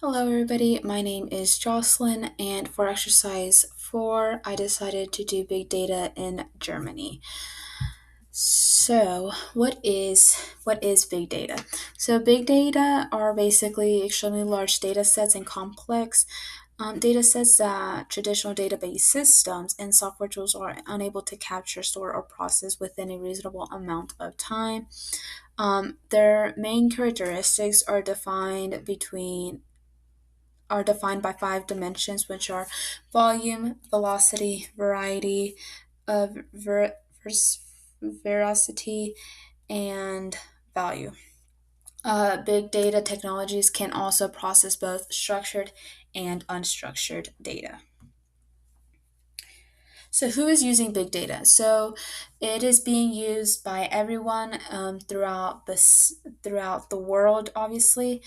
Hello, everybody. My name is Jocelyn, and for exercise 4, I decided to do big data in Germany. So, what is big data? So, big data are basically extremely large data sets and complex data sets that traditional database systems and software tools are unable to capture, store, or process within a reasonable amount of time. Their main characteristics are defined by five dimensions, which are volume, velocity, variety, ver- veracity, and value. Big data technologies can also process both structured and unstructured data. So, who is using big data? So, it is being used by everyone throughout the world, obviously,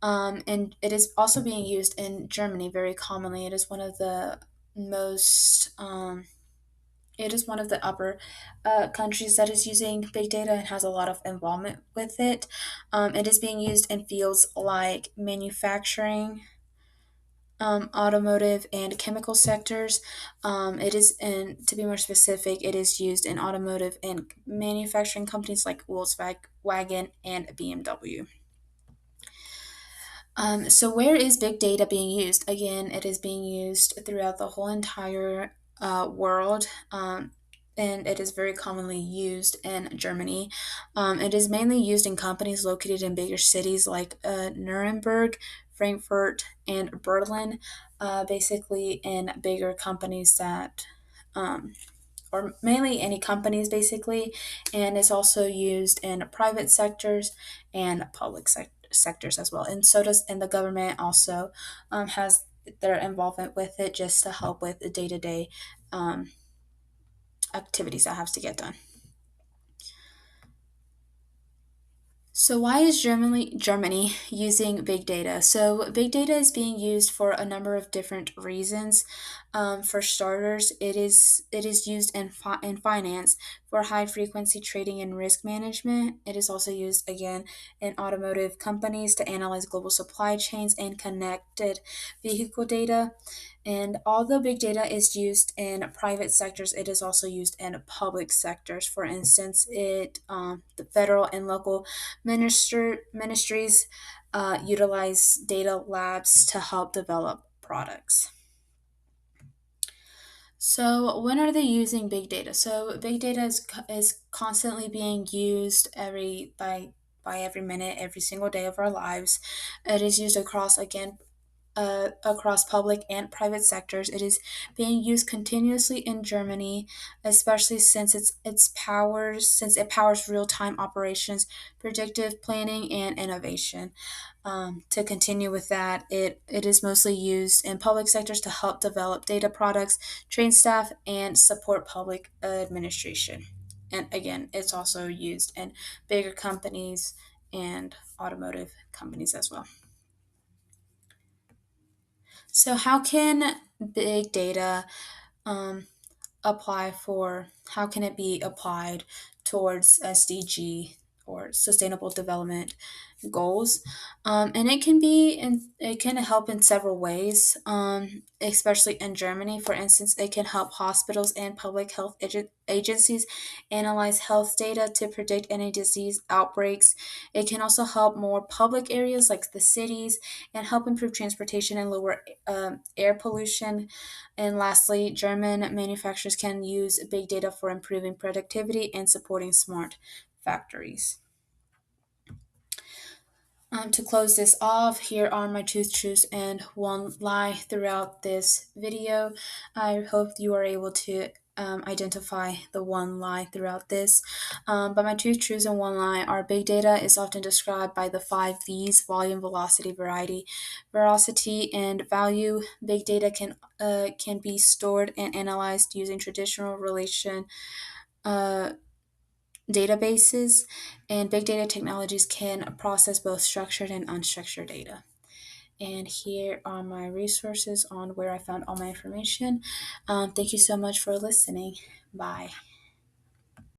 and it is also being used in Germany very commonly. It is one of the most it is one of the upper countries that is using big data and has a lot of involvement with it. It is being used in fields like manufacturing, automotive and chemical sectors. To be more specific, it is used in automotive and manufacturing companies like Volkswagen and BMW. So, where is big data being used? Again, it is being used throughout the whole entire world. And it is very commonly used in Germany. It is mainly used in companies located in bigger cities like Nuremberg, Frankfurt, and Berlin. Basically, in bigger companies um, or mainly any companies, basically, and it's also used in private sectors and sectors as well. And so does, and the government also has their involvement with it just to help with the day to day activities that have to get done. So why is Germany using big data? So big data is being used for a number of different reasons. For starters, it is used in finance for high frequency trading and risk management. It is also used again in automotive companies to analyze global supply chains and connected vehicle data. And although big data is used in private sectors, it is also used in public sectors. For instance, the federal and local ministries utilize data labs to help develop products. So, when are they using big data? So, big data is constantly being used by every minute, every single day of our lives. It is used across public and private sectors. It is being used continuously in Germany, especially since it powers real-time operations, predictive planning, and innovation. To continue with that, it is mostly used in public sectors to help develop data products, train staff, and support public administration. And again, it's also used in bigger companies and automotive companies as well. So, how can big data um, how can it be applied towards SDG or Sustainable Development Goals? And it can help in several ways, especially in Germany. For instance, it can help hospitals and public health agencies analyze health data to predict any disease outbreaks. It can also help more public areas like the cities and help improve transportation and lower air pollution. And lastly, German manufacturers can use big data for improving productivity and supporting smart factories. To close this off, here are my two truths and one lie throughout this video. I hope you are able to identify the one lie throughout this. But my two truths and one lie are big data is often described by the five V's: volume, velocity, variety, veracity, and value. Big data can be stored and analyzed using traditional relation uh, databases, and big data technologies can process both structured and unstructured data. And here are my resources on where I found all my information. Thank you so much for listening. Bye.